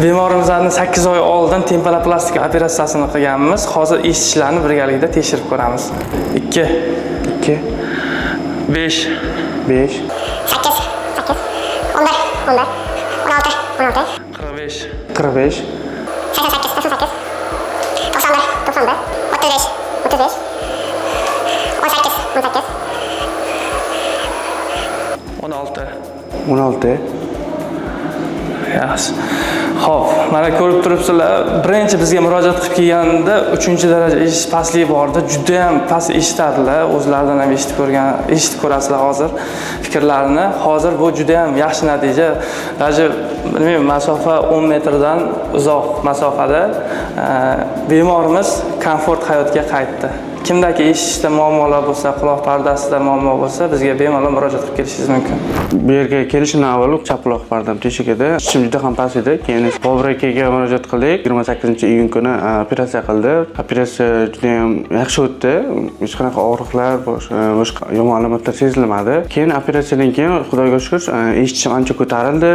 Bemorimizning 8 oy oldin tempeloplastik operatsiyasini qilganmiz. Hozir eshitishlarini birgalikda tekshirib ko'ramiz. 2 5 5 8 11 16 45 45 88 91 35 16 16 Yaxshi. Xo'p, mana ko'rib turibsizlar, birinchi bizga murojaat qilib kelganda 3-daraja eshitish pastligi bordi. Juda ham past eshitadilar. O'zlaridan ham eshitib ko'rasizlar hozir fikrlarini. Hozir bu juda ham yaxshi natija. Даже bilmayman, masofa 10 metrdan uzoq masofada bemorimiz komfort hayotga qaytdi. Kimdagi eshitishda muammolar bo'lsa, quloq pardasida muammo bo'lsa, bizga bemalol murojaat qilib kelishingiz mumkin. Bu yerga kelishimdan avval chap quloq pardam teshik edi. Ishim juda ham past edi. Keyin Bobur akaga murojaat qildik. 28-iyun kuni operatsiya qildi. Operatsiya juda ham yaxshi o'tdi. Hech qanaqa og'riqlar, boshqa yomon alomatlar sezilmadi. Keyin operatsiyadan keyin Xudoga shukr, eshitishim ancha ko'tarildi.